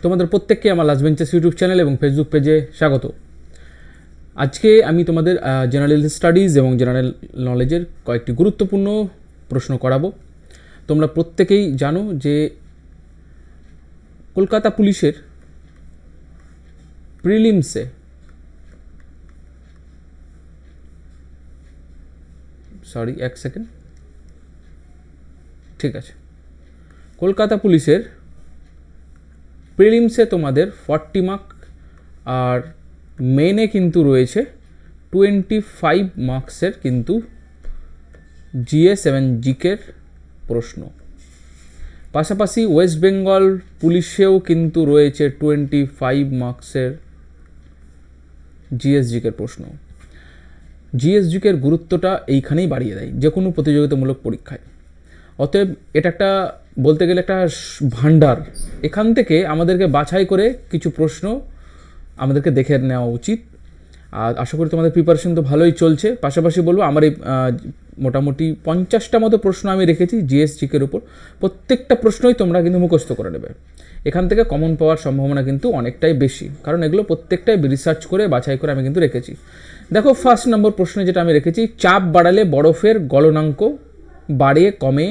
তোমাদের প্রত্যেককে আমার লাস্ট বেঞ্চেস ইউটিউব চ্যানেল এবং ফেসবুক পেজে স্বাগত। আজকে আমি তোমাদের জেনারেল স্টাডিজ এবং জেনারেল নলেজের কয়েকটি গুরুত্বপূর্ণ প্রশ্ন করাবো। তোমরা প্রত্যেকেই জানো যে কলকাতা পুলিশের প্রিলিমসে এক সেকেন্ড, ঠিক আছে, কলকাতা পুলিশের প্রিলিমসে তোমাদের 40 মার্ক আর মেনে কিন্তু রয়েছে 25 মার্কসের কিন্তু জিএস এবং জিকের প্রশ্ন। পাশাপাশি ওয়েস্ট বেঙ্গল পুলিশেও কিন্তু রয়েছে 25 মার্কসের জিএস জিকের প্রশ্ন। জিএস জিকের গুরুত্বটা এইখানেই বাড়িয়ে দেয় যে কোনো প্রতিযোগিতামূলক পরীক্ষায়। অতএব এটা একটা বলতে গেলে একটা ভান্ডার। এখান থেকে আমাদেরকে বাছাই করে কিছু প্রশ্ন আমাদেরকে দেখে নেওয়া উচিত। আর আশা করি তোমাদের প্রিপারেশন তো ভালোই চলছে। পাশাপাশি বলবো আমার এই মোটামুটি 50টা মতো প্রশ্ন আমি রেখেছি জিএস জিকের উপর। প্রত্যেকটা প্রশ্নই তোমরা কিন্তু মুখস্থ করে নেবে। এখান থেকে কমন পাওয়ার সম্ভাবনা কিন্তু অনেকটাই বেশি, কারণ এগুলো প্রত্যেকটাই রিসার্চ করে বাছাই করে আমি কিন্তু রেখেছি। দেখো, ফার্স্ট নম্বর প্রশ্নে যেটা আমি রেখেছি, চাপ বাড়ালে বরফের গলনাঙ্ক বাড়ে কমে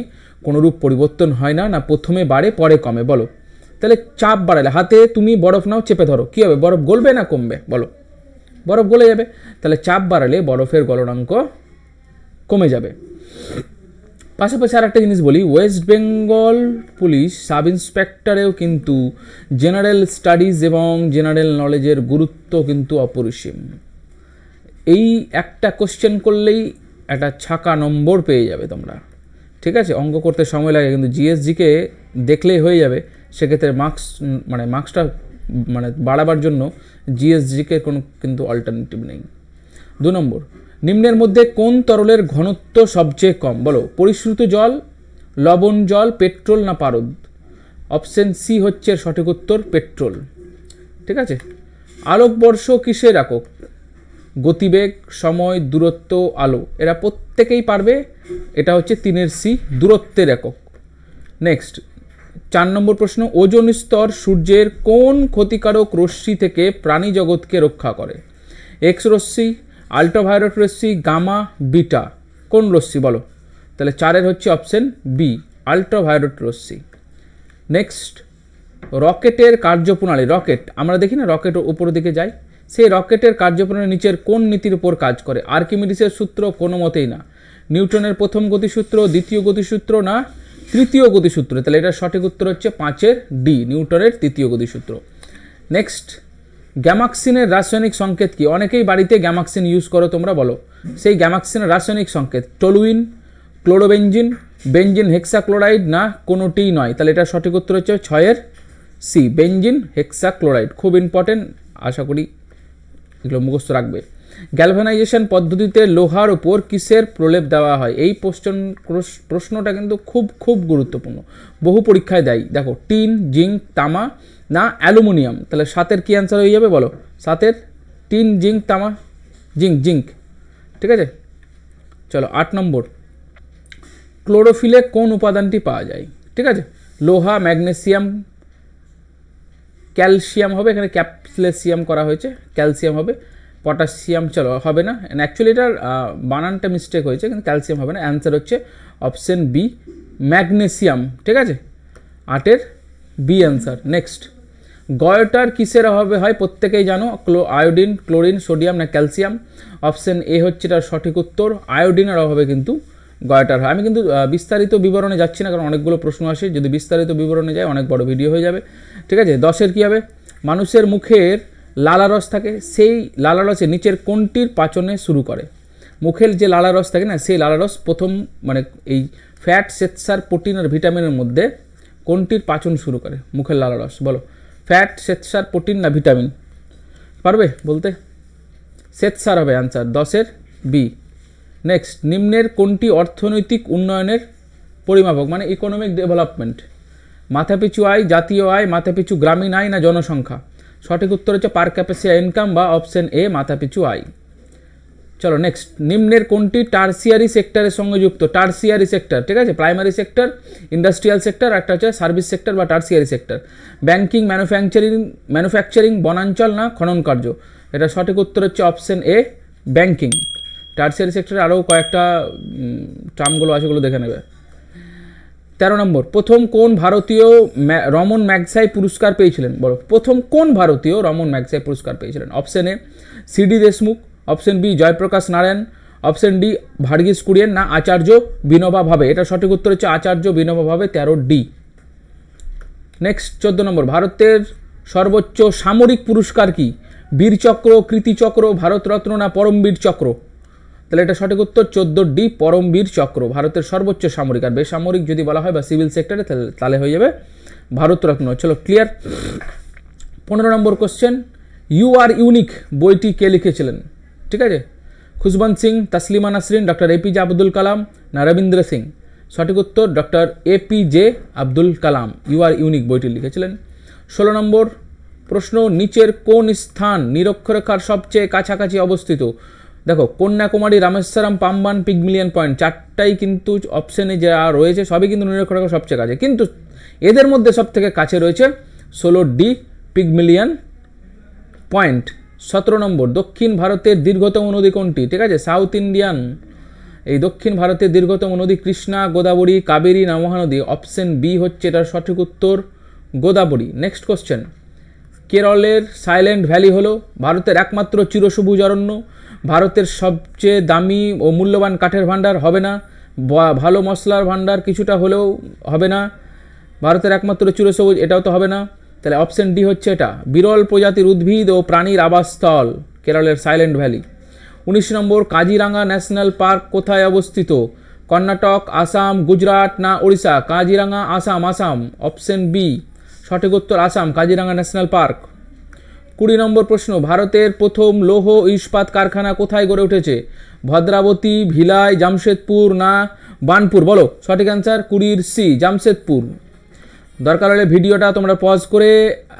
কোনোরূপ পরিবর্তন হয় না, না প্রথমে বাড়ে পরে কমে? বলো। তাহলে চাপ বাড়ালে, হাতে তুমি বরফ নাও, চেপে ধরো, কী হবে? বরফ গলবে না কমবে? বলো। বরফ গলে যাবে। তাহলে চাপ বাড়ালে বরফের গলনাঙ্ক কমে যাবে। পাশাপাশি আর একটা জিনিস বলি, ওয়েস্ট বেঙ্গল পুলিশ সাব ইন্সপেক্টরেও কিন্তু জেনারেল স্টাডিজ এবং জেনারেল নলেজের গুরুত্ব কিন্তু অপরিসীম। এই একটা কোশ্চেন করলেই একটা ছাকা নম্বর পেয়ে যাবে তোমরা, ঠিক আছে? অঙ্ক করতে সময় লাগে, কিন্তু জিএসজিকে দেখলেই হয়ে যাবে। সেক্ষেত্রে মার্কসটা বাড়াবার জন্য জিএসজিকে কোনো কিন্তু অল্টারনেটিভ নেই। 2 নম্বর, নিম্নের মধ্যে কোন তরলের ঘনত্ব সবচেয়ে কম? বলো। পরিশ্রুত জল, লবণ জল, পেট্রোল না পারদ? অপশন সি হচ্ছে সঠিক উত্তর, পেট্রোল। ঠিক আছে। আলোকবর্ষ কিসের একক? গতিবেগ, সময়, দূরত্ব, আলো। এরা প্রত্যেকেই পারবে। এটা হচ্ছে 3-এর সি, দূরত্বের একক। নেক্সট 4 নম্বর প্রশ্ন, ওজোন স্তর সূর্যের কোন ক্ষতিকারক রশ্মি থেকে প্রাণী জগৎকে রক্ষা করে? এক্স রশ্মি, আল্ট্রাভায়োলেট রশ্মি, গামা, বিটা। কোন রশ্মি বলো? তাহলে 4-এর হচ্ছে অপশন বি, আল্ট্রাভায়োলেট রশ্মি। নেক্সট, রকেটের কার্যপ্রণালী। রকেট আমরা দেখি না, রকেট উপরের দিকে যায়। সেই রকেটের কার্যপ্রণালী নিচের কোন নীতির উপর কাজ করে? আর্কিমিডিসের সূত্র? কোনো মতেই না। নিউটনের প্রথম গতিসূত্র, দ্বিতীয় গতিসূত্র না তৃতীয় গতিসূত্র? তাহলে এটার সঠিক উত্তর হচ্ছে 5-এর ডি, নিউটনের তৃতীয় গতিসূত্র। নেক্সট, গ্যামাক্সিনের রাসায়নিক সংকেত কি? অনেকেই বাড়িতে গ্যামাক্সিন ইউজ করো, তোমরা বলো। সেই গ্যামাক্সিনের রাসায়নিক সংকেত টলুইন, ক্লোরোবেঞ্জিন, বেঞ্জিন হেক্সাক্লোরাইড না কোনোটিই নয়? তাহলে এটার সঠিক উত্তর হচ্ছে 6-এর সি, বেঞ্জিন হেক্সাক্লোরাইড। খুব ইম্পর্টেন্ট, আশা করি এগুলো মুখস্থ রাখবে। গ্যালভানাইজেশন পদ্ধতিতে লোহার উপর কিসের প্রলেপ দেওয়া হয়? এই প্রশ্নটা কিন্তু খুব খুব গুরুত্বপূর্ণ, বহু পরীক্ষায় দেয়। দেখো, টিন, জিঙ্ক, তামা না অ্যালুমিনিয়াম? তাহলে 7-এর কি অ্যান্সার হয়ে যাবে বলো? 7-এর টিন, জিঙ্ক, তামা, জিঙ্ক। ঠিক আছে, চলো 8 নম্বর, ক্লোরোফিলে কোন উপাদানটি পাওয়া যায়? ঠিক আছে, লোহা, ম্যাগনেসিয়াম, ক্যালসিয়াম হবে। এখানে ক্যাপসিয়াম করা হয়েছে, ক্যালসিয়াম হবে। পটাশিয়াম চলো হবে না, অ্যাকচুয়ালি এটার বানানটা মিস্টেক হয়েছে, কিন্তু ক্যালসিয়াম হবে না। অ্যান্সার হচ্ছে অপশন বি, ম্যাগনেসিয়াম। ঠিক আছে, 8-এর বি অ্যান্সার। নেক্সট, গয়টার কিসের অভাবে হয়? প্রত্যেকেই জানো, আয়োডিন, ক্লোরিন, সোডিয়াম না ক্যালসিয়াম? অপশন এ হচ্ছে এটার সঠিক উত্তর, আয়োডিনের অভাবে কিন্তু গয়টার হয়। আমি কিন্তু বিস্তারিত বিবরণে যাচ্ছি না, কারণ অনেকগুলো প্রশ্ন আসে। যদি বিস্তারিত বিবরণে যায় অনেক বড় ভিডিও হয়ে যাবে। ঠিক আছে। 10-এর কী হবে? মানুষের মুখের লালারস থাকে, সেই লালারসের নিচের কোনটির পাচনে শুরু করে? মুখের যে লালারস থাকে না, সেই লালারস প্রথম এই ফ্যাট, শ্বেতসার, প্রোটিন আর ভিটামিনের মধ্যে কোনটির পাচন শুরু করে? মুখের লালারস। বলো, ফ্যাট, শ্বেতসার, প্রোটিন না ভিটামিন? পারবে বলতে? শ্বেতসার হবে অ্যান্সার, 10-এর বি। নেক্সট, নিম্নের কোনটি অর্থনৈতিক উন্নয়নের পরিমাপক? Economic development. মাথাপিছু আয়, জাতীয় আয়, মাথাপিছু গ্রামীণ আয় না জনসংখ্যা? সঠিক উত্তর হচ্ছে পার ক্যাপিটা ইনকাম বা অপশন এ, মাথাপিছু আয়। চলো নেক্সট, নিম্নের কোনটি টার্সিয়ারি সেক্টরের সঙ্গে যুক্ত? টার্সিয়ারি সেক্টর, ঠিক আছে, প্রাইমারি সেক্টর, ইন্ডাস্ট্রিয়াল সেক্টর, একটা হচ্ছে সার্ভিস সেক্টর বা টার্সিয়ারি সেক্টর। ব্যাংকিং, ম্যানুফ্যাকচারিং, বনাঞ্চল না খনন কার্য? এটা সঠিক উত্তর হচ্ছে অপশন এ, ব্যাংকিং। টার্সিয়ারি সেক্টরে আরও কয়েকটা টার্মগুলো আছে, ওগুলো দেখে নেবে। 13 নম্বর, প্রথম কোন ভারতীয় রমন ম্যাগসাই পুরস্কার পেয়েছিলেন? বলো, প্রথম কোন ভারতীয় রমন ম্যাগসাই পুরস্কার পেয়েছিলেন? Option A CD Deshmukh, option B Jayaprakash Narayan, option D Verghese Kurien, না আচার্য বিনোবা ভাবে? এটা সঠিক উত্তর হচ্ছে আচার্য বিনোবা ভাবে, 13D। নেক্সট 14 নম্বর, ভারতের সর্বোচ্চ সামরিক পুরস্কার কি? বীরচক্র, কৃতিচক্র, ভারতরত্ন, না পরমবীর চক্র? তাহলে এটা সঠিক উত্তর 14D, পরমবীর চক্র, ভারতের সর্বোচ্চ সামরিক। আর বেসামরিক যদি বলা হয় বা সিভিল সেক্টরে তাহলে হয়ে যাবে ভারতরত্ন। চলো clear. 15 number question, you are unique বইটি কে লিখেছিলেন? ঠিক আছে, খুশবন্ত সিং, তসলিমা নাসরিন, ডক্টর এপিজে আব্দুল কালাম, না রবীন্দ্র সিং? সঠিক উত্তর doctor APJ Abdul Kalam you are unique বইটি লিখেছিলেন। 16 নম্বর প্রশ্ন, নিচের কোন স্থান নিরক্ষরেখার সবচেয়ে কাছাকাছি অবস্থিত? দেখো, কন্যাকুমারী, রামেশ্বরম, পাম্বান, পিগমিলিয়ন পয়েন্ট, চারটাই কিন্তু অপশনে যা রয়েছে সবই কিন্তু নিরক্ষরেখার সবচেয়ে কাছে, কিন্তু এদের মধ্যে সব থেকে কাছে রয়েছে 16D, পিগমিলিয়ন পয়েন্ট। 17 নম্বর, দক্ষিণ ভারতের দীর্ঘতম নদী কোনটি? ঠিক আছে, সাউথ ইন্ডিয়ান, এই দক্ষিণ ভারতের দীর্ঘতম নদী কৃষ্ণা, গোদাবরী, কাবেরী, না মহানদী? অপশন বি হচ্ছে এটার সঠিক উত্তর, গোদাবরী। নেক্সট কোশ্চেন, কেরলের সাইলেন্ট ভ্যালি হলো ভারতের একমাত্র চিরসবুজ অরণ্য, ভারতের সবচেয়ে দামি ও মূল্যবান কাঠের ভাণ্ডার? হবে না। ভালো মশলার ভাণ্ডার কিছুটা হলেও? হবে না। ভারতের একমাত্র চিরসবুজ, এটাও তো হবে না। তাহলে অপশন ডি হচ্ছে এটা, বিরল প্রজাতির উদ্ভিদ ও প্রাণীর আবাসস্থল, কেরলের সাইলেন্ট ভ্যালি। 19 নম্বর, কাজিরাঙ্গা ন্যাশনাল পার্ক কোথায় অবস্থিত? কর্ণাটক, আসাম, গুজরাট, না ওড়িশা? কাজিরাঙ্গা আসাম, আসাম, অপশন বি সঠিক উত্তর আসাম, কাজিরাঙ্গা ন্যাশনাল পার্ক। 20 নম্বর প্রশ্ন, ভারতের প্রথম লৌহ ইস্পাত কারখানা কোথায় গড়ে উঠেছে? ভদ্রাবতী, ভিলাই, জামশেদপুর, না বানপুর? বলো সঠিক অ্যান্সার 20C, জামশেদপুর। দরকার হলে ভিডিওটা তোমরা পজ করে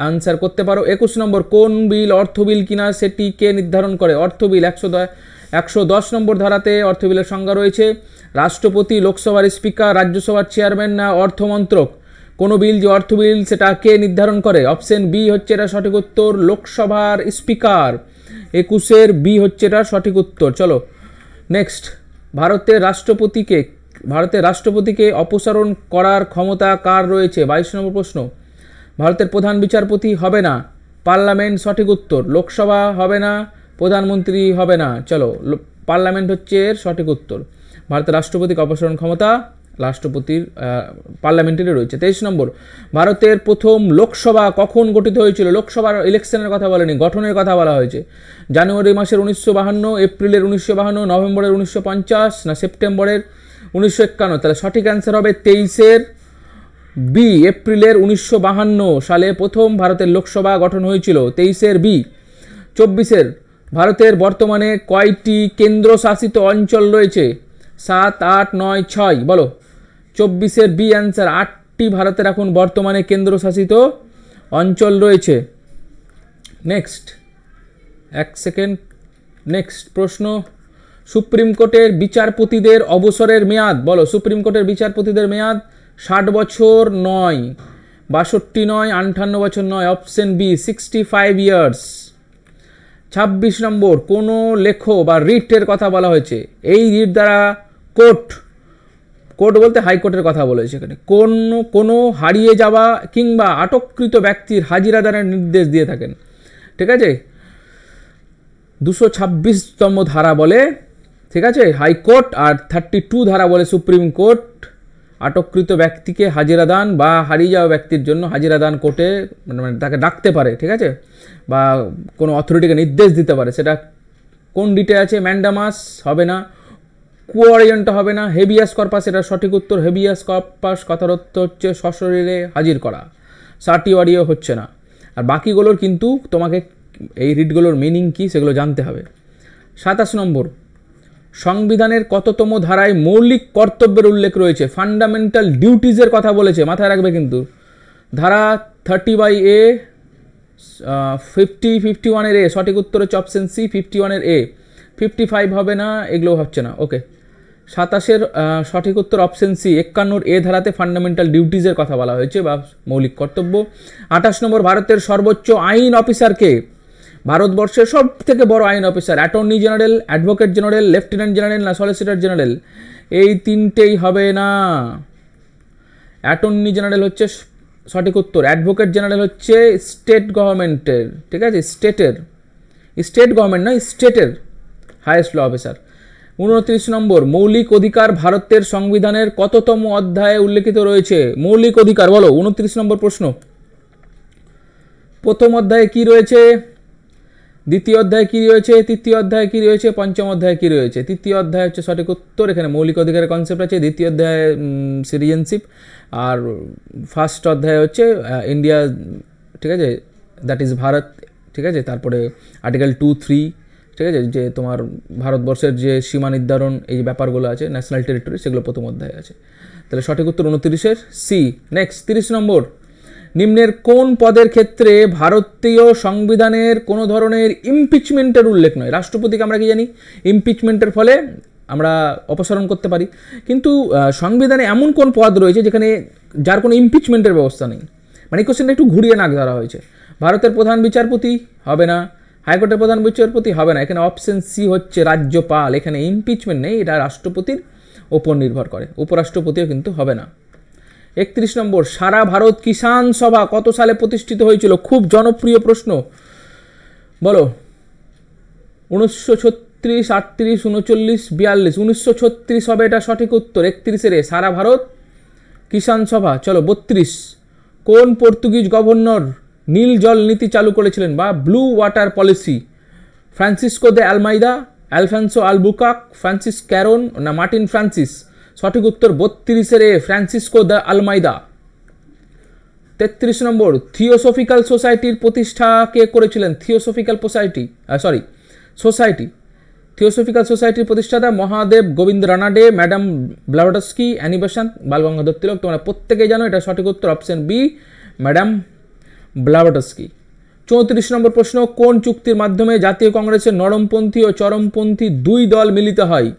আনসার করতে পারো। 21 নম্বর, কোন বিল অর্থ বিল কিনা সেটি কে নির্ধারণ করে? অর্থ বিল 110 নম্বর ধারাতে অর্থ বিলের সংজ্ঞা রয়েছে। রাষ্ট্রপতি, লোকসভার স্পিকার, রাজ্যসভার চেয়ারম্যান, না অর্থমন্ত্রক? কোনো বিল যে অর্থ বিল সেটা কে নির্ধারণ করে? অপশন বি হচ্ছে এটা সঠিক উত্তর, লোকসভার স্পিকার। 21-এর বি হচ্ছে এটা সঠিক উত্তর। চলো নেক্সট, ভারতের রাষ্ট্রপতিকে অপসারণ করার ক্ষমতা কার রয়েছে? 22 নম্বর প্রশ্ন, ভারতের প্রধান বিচারপতি হবে না, পার্লামেন্ট সঠিক উত্তর। লোকসভা হবে না, প্রধানমন্ত্রী হবে না। চলো, পার্লামেন্ট হচ্ছে এর সঠিক উত্তর। ভারতের রাষ্ট্রপতিকে অপসারণ ক্ষমতা রাষ্ট্রপতির পার্লামেন্টেরই রয়েছে। 23 নম্বর, ভারতের প্রথম লোকসভা কখন গঠিত হয়েছিল? লোকসভার ইলেকশনের কথা বলেনি, গঠনের কথা বলা হয়েছে। জানুয়ারি মাসের 1952, এপ্রিলের 1952, নভেম্বরের 1950, না সেপ্টেম্বরের 1951? তাহলে সঠিক অ্যান্সার হবে 23-এর বি, এপ্রিলের 1952 সালে প্রথম ভারতের লোকসভা গঠন হয়েছিল। 23-এর বি। 24-এর, ভারতের বর্তমানে কয়টি কেন্দ্রশাসিত অঞ্চল রয়েছে? 7, 8, 9, 6? বলো 24-এর বি অ্যান্সার, 8টি ভারতের এখন বর্তমানে কেন্দ্রশাসিত অঞ্চল রয়েছে। নেক্সট, এক সেকেন্ড, নেক্সট প্রশ্ন, সুপ্রিম কোর্টের বিচারপতিদের অবসরের মেয়াদ? বলো, সুপ্রিম কোর্টের বিচারপতিদের মেয়াদ 60 বছর নয়, 62 নয়, 58 বছর নয়? Option B 65 years. 26 নম্বর, কোনো লেখো বা রিটের কথা বলা হয়েছে, এই রিট দ্বারা কোর্ট বলতে হাইকোর্টের কথা বলেছে এখানে, কোনো হারিয়ে যাওয়া কিংবা আটককৃত ব্যক্তির হাজিরা দানের নির্দেশ দিয়ে থাকেন। ঠিক আছে, 226তম ধারা বলে, ঠিক আছে, হাইকোর্ট, আর 32 ধারা বলে সুপ্রিম কোর্ট আটককৃত ব্যক্তিকে হাজিরা দান বা হারিয়ে যাওয়া ব্যক্তির জন্য হাজিরা দান কোর্টে মানে তাকে ডাকতে পারে, ঠিক আছে, বা কোনো অথরিটিকে নির্দেশ দিতে পারে। সেটা কোন ডিটে আছে? ম্যান্ডামাস হবে না, কোঅরিয়েন্ট হবে না, হেবিয়াস কর্পাস এটা সঠিক উত্তর। হেবিয়াস কর্পাস কথার অর্থ হচ্ছে সশরীরে হাজির করা, সার্টিওয়ারিও হচ্ছে না। আর বাকিগুলোর কিন্তু তোমাকে এই রিটগুলোর মিনিং কী সেগুলো জানতে হবে। 27 নম্বর, সংবিধানের কততম ধারায় মৌলিক কর্তব্যের উল্লেখ রয়েছে? ফান্ডামেন্টাল ডিউটিজের কথা বলেছে, মাথায় রাখবে কিন্তু। ধারা 30/A, 50, 51-এর এ, সঠিক উত্তর হচ্ছে অপশন সি 51-এর এ। 55 হবে না, এগুলো হচ্ছে না। ওকে, 27-এর সঠিক উত্তর অপশন সি, 51 এ ধারাতে ফান্ডামেন্টাল ডিউটিজের কথা বলা হয়েছে বা মৌলিক কর্তব্য। 28 নম্বর, ভারতের সর্বোচ্চ আইন অফিসারকে, ভারতবর্ষের সব থেকে বড় আইন officer, attorney general, advocate general, lieutenant general না সলিসিটর জেনারেল? এই তিনটেই হবে না। অ্যাটর্নি জেনারেল হচ্ছে সঠিক উত্তর, অ্যাডভোকেট জেনারেল হচ্ছে স্টেট গভর্নমেন্টের, ঠিক আছে, স্টেট গভর্নমেন্ট নয়, স্টেটের হাইয়েস্ট ল অফিসার। 29 নম্বর, মৌলিক অধিকার ভারতের সংবিধানের কততম অধ্যায়ে উল্লেখিত রয়েছে? মৌলিক অধিকার বলো, 29 নম্বর প্রশ্ন। প্রথম অধ্যায়ে কি রয়েছে, দ্বিতীয় অধ্যায়ে কি রয়েছে, তৃতীয় অধ্যায়ে কি রয়েছে, পঞ্চম অধ্যায়ে কি রয়েছে? তৃতীয় অধ্যায় হচ্ছে সঠিক উত্তর, এখানে মৌলিক অধিকারের কনসেপ্ট আছে। দ্বিতীয় অধ্যায়ে সিটিজেনশিপ, আর ফার্স্ট অধ্যায় হচ্ছে ইন্ডিয়া, ঠিক আছে, দ্যাট ইজ ভারত, ঠিক আছে। তারপরে আর্টিকেল 2, 3, ঠিক আছে, যে তোমার ভারতবর্ষের যে সীমা নির্ধারণ এই যে ব্যাপারগুলো আছে, ন্যাশনাল টেরিটরি, সেগুলো প্রথম অধ্যায়ে আছে। তাহলে সঠিক উত্তর 29-এর সি। নেক্সট 30 নম্বর, নিম্নের কোন পদের ক্ষেত্রে ভারতীয় সংবিধানের কোনো ধরনের ইমপিচমেন্টের উল্লেখ নয়? রাষ্ট্রপতিকে আমরা কি জানি, ইমপিচমেন্টের ফলে আমরা অপসারণ করতে পারি, কিন্তু সংবিধানে এমন কোন পদ রয়েছে যেখানে যার কোনো ইমপিচমেন্টের ব্যবস্থা নেই? মানে এই কোশ্চেনটা একটু ঘুরিয়ে নাক ধরা হয়েছে। ভারতের প্রধান বিচারপতি হবে না, হাইকোর্টের প্রধান বিচারপতি হবে না, এখানে অপশন সি হচ্ছে রাজ্যপাল, এখানে ইমপিচমেন্ট নেই, এটা রাষ্ট্রপতির ওপর নির্ভর করে, উপরাষ্ট্রপতিও কিন্তু হবে না। 31 নম্বর, সারা ভারত কিষাণ সভা কত সালে প্রতিষ্ঠিত হয়েছিল? খুব জনপ্রিয় প্রশ্ন, বলো। 1936, 38, 39, 42? 1936 হবে এটা সঠিক উত্তর। 31-এর সারা ভারত কিষাণ সভা। চলো 32, কোন পর্তুগিজ গভর্নর নীল জল নীতি চালু করেছিলেন বা ব্লু ওয়াটার পলিসি? ফ্রান্সিসকো দে আলমাইদা, আলফান্সো আলবুকাক, ফ্রান্সিস ক্যারন না মার্টিন ফ্রান্সিস? সঠিক উত্তর 32-এর ফ্রান্সিসকো দে আলমাইদা। 33 নম্বর, থিওসফিক্যাল সোসাইটির প্রতিষ্ঠা কে করেছিলেন? থিওসফিক্যাল সোসাইটি, থিওসফিক্যাল সোসাইটির প্রতিষ্ঠাতা Mahadev Govind Ranade, madam Blavatsky, Annie Besant, Balgangadhar Tilak? তোমরা প্রত্যেকেই জানো এটা সঠিক উত্তর অপশন বি, ম্যাডাম ব্লাভাটস্কি। 34 নম্বর প্রশ্ন, কোন চুক্তির মাধ্যমে জাতীয় কংগ্রেসের নরমপন্থী ও চরমপন্থী দুই দল মিলিত হয়?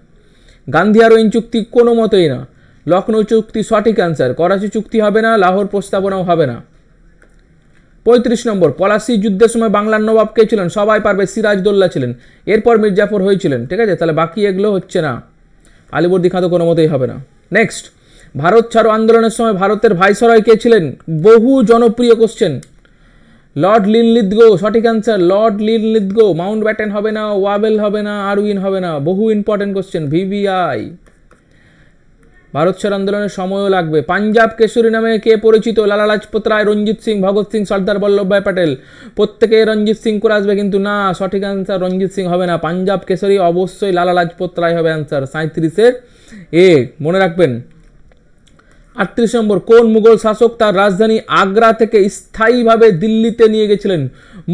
গান্ধী আরোইন চুক্তি কোনো মতেই না, লখনৌ চুক্তি সঠিক অ্যান্সার, করাচি চুক্তি হবে না, লাহোর প্রস্তাবনাও হবে না। 35 নম্বর, পলাশি যুদ্ধের সময় বাংলার নবাব কে ছিলেন? সবাই পারবে, সিরাজদৌল্লা ছিলেন, এরপর মির্জাফর হয়েছিলেন, ঠিক আছে। তাহলে বাকি এগুলো হচ্ছে না, আলিবর্দী খাঁ তো কোনো মতেই হবে না। নেক্সট, ভারত ছাড়ো আন্দোলনের সময় ভারতের ভাইসরয় কে ছিলেন? বহু জনপ্রিয় কোশ্চেন, লর্ড লিনলিথগো, সঠিক answer Lord Linlithgow. Mount Batten হবে না, ওয়াবেল হবে না, আরউইন হবে না, বহু ইম্পর্টেন্ট কোশ্চেন, ভিভিআই। ভারত ছাড় আন্দোলনের সময়ও লাগবে। পাঞ্জাব কেশরী নামে কে পরিচিত? লালা লাজপত রায়, রঞ্জিত সিং, ভগৎ সিং, সর্দার বল্লভভাই প্যাটেল? প্রত্যেকে রঞ্জিত সিং করে আসবে, কিন্তু না, সঠিক অ্যান্সার রঞ্জিত সিং হবে না, পাঞ্জাব কেশরী অবশ্যই লালা লাজপত রায় হবে অ্যান্সার, 37-এর এ, মনে রাখবেন। 38 নম্বর, কোন মুঘল শাসক তার রাজধানী আগ্রা থেকে স্থায়ীভাবে দিল্লিতে নিয়ে গেছিলেন?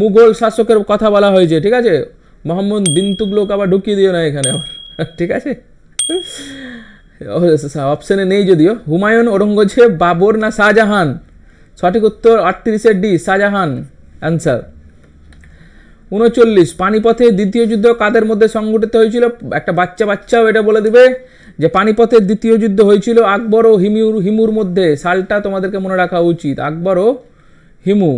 মুঘল শাসকের কথা বলা হয়েছে, ঠিক আছে। মোহাম্মদ বিন তুগলক আবার ঢুকিয়ে দিও না এখানে আবার, ঠিক আছে। অপশনে নেই যদিও। হুমায়ুন, ঔরঙ্গজেব, বাবর না শাহজাহান? সঠিক উত্তর 38-এর ডি, শাহজাহান অ্যান্সার। 39, পানিপথের দ্বিতীয় যুদ্ধ কাদের মধ্যে সংঘটিত হয়েছিল? একটা বাচ্চাও এটা বলে দিবে যে পানিপথের দ্বিতীয় যুদ্ধ হয়েছিল আকবর ও হিমুর মধ্যে, সালটা তোমাদেরকে মনে রাখা উচিত, আকবর ও হিমু।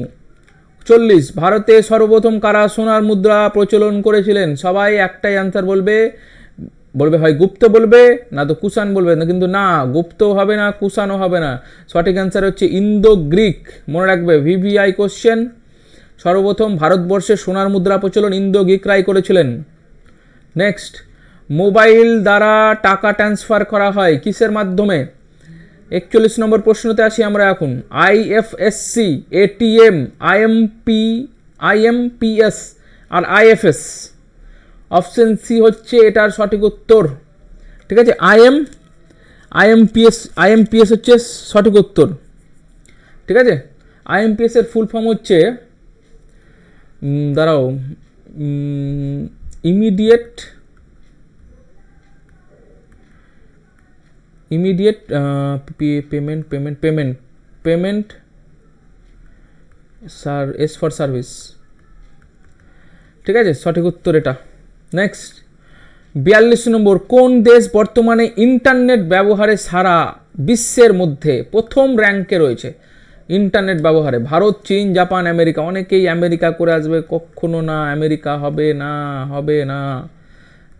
40, ভারতে সর্বপ্রথম কারা সোনার মুদ্রা প্রচলন করেছিলেন? সবাই একটাই অ্যান্সার বলবে, হয় গুপ্ত বলবে না তো কুষাণ বলবে না, কিন্তু না, গুপ্তও হবে না, কুষাণও হবে না, সঠিক অ্যান্সার হচ্ছে ইন্দো গ্রিক, মনে রাখবে, ভিভিআই কোশ্চেন। সর্বপ্রথম ভারতবর্ষে সোনার মুদ্রা প্রচলন ইন্দো গ্রিকরাই করেছিলেন। নেক্সট, মোবাইল দ্বারা টাকা ট্রান্সফার করা হয় কিসের মাধ্যমে? 41 নম্বর প্রশ্নতে আসি আমরা এখন। আইএফএসসি, এটিএম, আইএমপিএস আর আইএফএস? অপশন সি হচ্ছে এটার সঠিক উত্তর, ঠিক আছে। আইএমপিএস হচ্ছে সঠিক উত্তর, ঠিক আছে। আইএমপিএস এর ফুল ফর্ম হচ্ছে, দাঁড়াও, ইমিডিয়েট পেমেন্ট ফর সার্ভিস, ঠিক আছে, সঠিক উত্তর এটা। নেক্সট, 42 নম্বর, কোন দেশ বর্তমানে ইন্টারনেট ব্যবহারে সারা বিশ্বের মধ্যে প্রথম র্যাঙ্কে রয়েছে? ইন্টারনেট ব্যবহারে ভারত, চীন, জাপান, আমেরিকা। অনেকেই আমেরিকা করে আসবে, কখনো না, আমেরিকা হবে না, হবে না।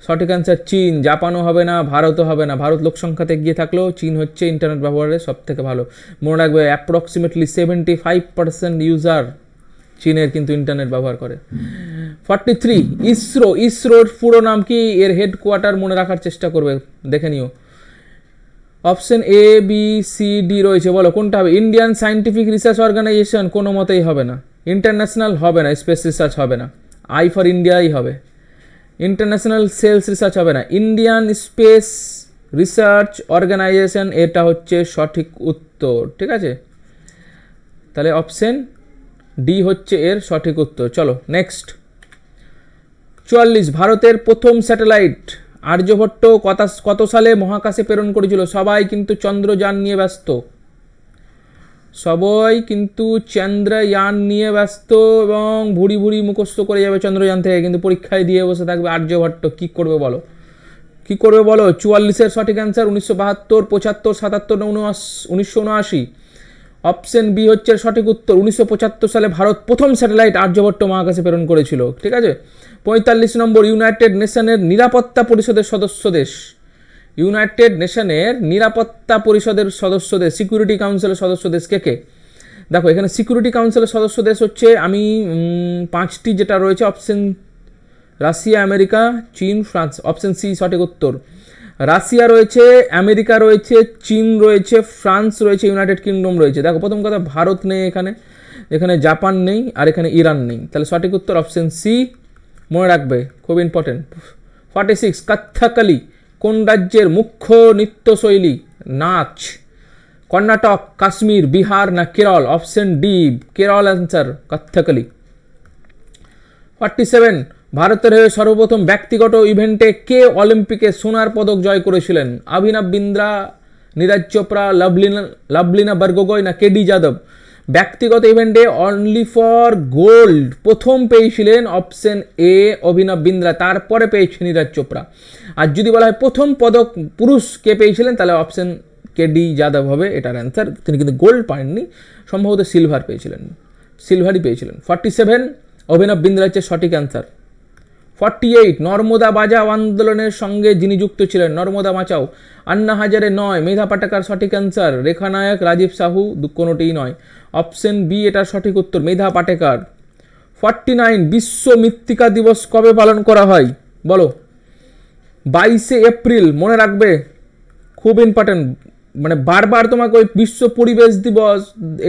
সঠিক অ্যান্সার চীন। জাপানও হবে না, ভারতও হবে না। ভারত লোক সংখ্যাতে এগিয়ে থাকলেও চীন হচ্ছে ইন্টারনেট ব্যবহারে সব থেকে ভালো। মনে রাখবে, অ্যাপ্রক্সিমেটলি 75% ইউজার চীনের কিন্তু ইন্টারনেট ব্যবহার করে। 43, ইসরো। ইসরোর পুরো নাম কি? এর হেডকোয়ার্টার মনে রাখার চেষ্টা করবে, দেখে নিও। Option A, B, C, D রয়েছে, বলো কোনটা হবে? ইন্ডিয়ান সায়েন্টিফিক রিসার্চ অর্গানাইজেশন কোনো মতেই হবে না। ইন্টারন্যাশনাল হবে না, স্পেস রিসার্চ হবে না। আই ফর ইন্ডিয়াই হবে। ইন্টারন্যাশনাল সেলস রিসার্চ হবে না। ইন্ডিয়ান স্পেস রিসার্চ অর্গানাইজেশন, এটা হচ্ছে সঠিক উত্তর। ঠিক আছে, তাহলে অপশন ডি হচ্ছে এর সঠিক উত্তর। চলো নেক্সট। 44, ভারতের প্রথম স্যাটেলাইট আর্যভট্ট কত সালে মহাকাশে প্রেরণ করেছিল? সবাই কিন্তু চন্দ্রযান নিয়ে ব্যস্ত, সবাই কিন্তু চন্দ্রযান নিয়ে ব্যস্ত এবং ভুড়ি ভুড়ি মুখস্থ করে যাবে চন্দ্রযান থেকে, কিন্তু পরীক্ষায় দিয়ে বসে থাকবে আর্যভট্ট। কি করবে বলো, কি করবে বলো? 44-এর সঠিক অ্যান্সার 1972, 75, 77 না 1979? অপশন বি হচ্ছে সঠিক উত্তর। 1975 সালে ভারত প্রথম স্যাটেলাইট আর্যভট্ট মহাকাশে প্রেরণ করেছিল। ঠিক আছে। 45 নম্বর, ইউনাইটেড নেশনের নিরাপত্তা পরিষদের সদস্য দেশ। ইউনাইটেড নেশনের নিরাপত্তা পরিষদের সদস্য দেশ, সিকিউরিটি কাউন্সিলের সদস্য দেশ কে কে? দেখো এখানে সিকিউরিটি কাউন্সিলের সদস্য দেশ হচ্ছে, আমি 5টি যেটা রয়েছে, অপশন রাশিয়া, আমেরিকা, চীন, ফ্রান্স। অপশন সি সঠিক উত্তর। রাশিয়া রয়েছে, আমেরিকা রয়েছে, চীন রয়েছে, ফ্রান্স রয়েছে, ইউনাইটেড কিংডম রয়েছে। দেখো প্রথম কথা, ভারত নেই এখানে, এখানে জাপান নেই, আর এখানে ইরান নেই। তাহলে সঠিক উত্তর অপশন সি, মনে রাখবে, খুব ইম্পর্টেন্ট। 46, কথকলি কোন রাজ্যের মুখ্য নৃত্যশৈলী নাচ? কর্ণাটক, কাশ্মীর, বিহার না Kerala? Option D Kerala answer, Kathakali. 47, ভারতের হয়ে সর্বপ্রথম ব্যক্তিগত ইভেন্টে কে অলিম্পিকে সোনার পদক জয় করেছিলেন? অভিনব বিন্দ্রা, নীরজ চোপড়া, লাভলিনা বরগোগোই না কেডি যাদব? ব্যক্তিগত ইভেন্টে অনলি ফর গোল্ড প্রথম পেয়েছিলেন অপশন এ অভিনব বিন্দ্রা, তারপরে পেয়েছে নীরজ চোপড়া। আর যদি বলা হয় প্রথম পদক পুরুষ কে পেয়েছিলেন, তাহলে অপশন কেডি যাদব হবে এটার অ্যান্সার। তিনি কিন্তু গোল্ড পাননি, সম্ভবত সিলভার পেয়েছিলেন, সিলভারই পেয়েছিলেন। 47, অভিনব বিন্দ্রা হচ্ছে সঠিক অ্যান্সার। 48, নর্মদা বাঁচাও আন্দোলনের সঙ্গে যিনি যুক্ত ছিলেন? নর্মদা বাঁচাও, আন্না হাজারে নয়, মেধা পাটেকার সঠিক অ্যান্সার। রেখা নায়ক, রাজীব সাহু, কোনোটিই নয়। অপশন বি এটার সঠিক উত্তর, মেধা পাটেকার। 49, বিশ্ব মৃত্তিকা দিবস কবে পালন করা হয়? বলো। 22 এপ্রিল, মনে রাখবে, খুব ইম্পর্টেন্ট। মানে বারবার তোমাকে ওই বিশ্ব পরিবেশ দিবস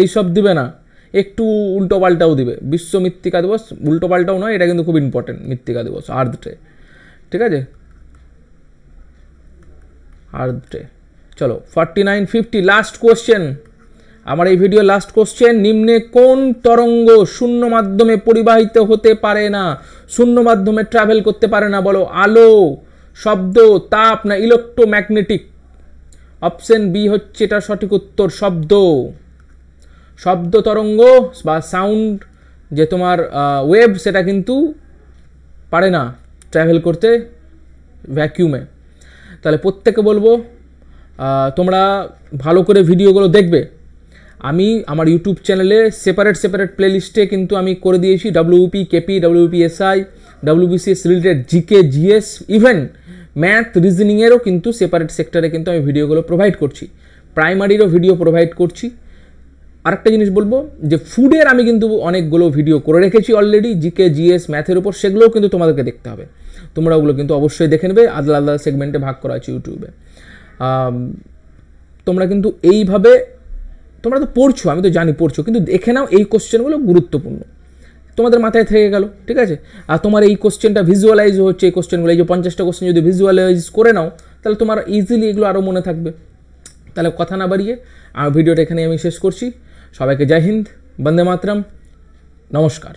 এইসব দিবে না, একটু উল্টো পাল্টাও দিবে। বিশ্ব মৃত্তিকা দিবস উল্টো পাল্টাও নয়, এটা কিন্তু খুব ইম্পর্টেন্ট। মৃত্তিকা দিবস, আর্থ ডে। ঠিক আছে, আর্থ ডে। চলো 49, 50, লাস্ট কোশ্চেন, আমার এই ভিডিও লাস্ট কোশ্চেন। নিম্নে কোন তরঙ্গ শূন্য মাধ্যমে পরিবাহিত হতে পারে না, শূন্য মাধ্যমে ট্রাভেল করতে পারে না? বলো। আলো, শব্দ, তাপ না ইলেকট্রোম্যাগনেটিক? অপশন বি হচ্ছে এটা সঠিক উত্তর, শব্দ। শব্দ তরঙ্গ বা সাউন্ড যে তোমার ওয়েভ, সেটা কিন্তু পারে না ট্রাভেল করতে ভ্যাকিউমে। তাহলে প্রত্যেকে বলবো তোমরা ভালো করে ভিডিওগুলো দেখবে। আমি আমার ইউটিউব চ্যানেলে সেপারেট প্লেলিস্টে কিন্তু আমি করে দিয়েছি WP, KP, WPSI, WBCS related GK, GS, even math, রিজনিংয়েরও কিন্তু সেপারেট সেক্টরে কিন্তু আমি ভিডিওগুলো প্রোভাইড করছি। প্রাইমারিরও ভিডিও প্রোভাইড করছি। আরেকটা জিনিস বলবো যে ফুডের আমি কিন্তু অনেকগুলো ভিডিও করে রেখেছি অলরেডি, জিকে, জিএস, ম্যাথের উপর, সেগুলোও কিন্তু তোমাদেরকে দেখতে হবে। তোমরা ওগুলো কিন্তু অবশ্যই দেখে নেবে, আলাদা আলাদা সেগমেন্টে ভাগ করা আছে ইউটিউবে। তোমরা কিন্তু এইভাবে, তোমরা তো পড়ছো, আমি তো জানি পড়ছো, কিন্তু দেখে নাও এই কোশ্চেনগুলো গুরুত্বপূর্ণ, তোমাদের মাথায় থেকে গেল। ঠিক আছে, আর তোমার এই কোশ্চেনটা ভিজুয়ালাইজ হচ্ছে, এই কোশ্চেনগুলো, এই যে 50টা কোশ্চেন যদি ভিজুয়ালাইজ করে নাও, তাহলে তোমার ইজিলি এগুলো আরও মনে থাকবে। তাহলে কথা না বাড়িয়ে আমার ভিডিওটা এখানে আমি শেষ করছি। সবাইকে জয় হিন্দ, বন্দে মাতরম, নমস্কার।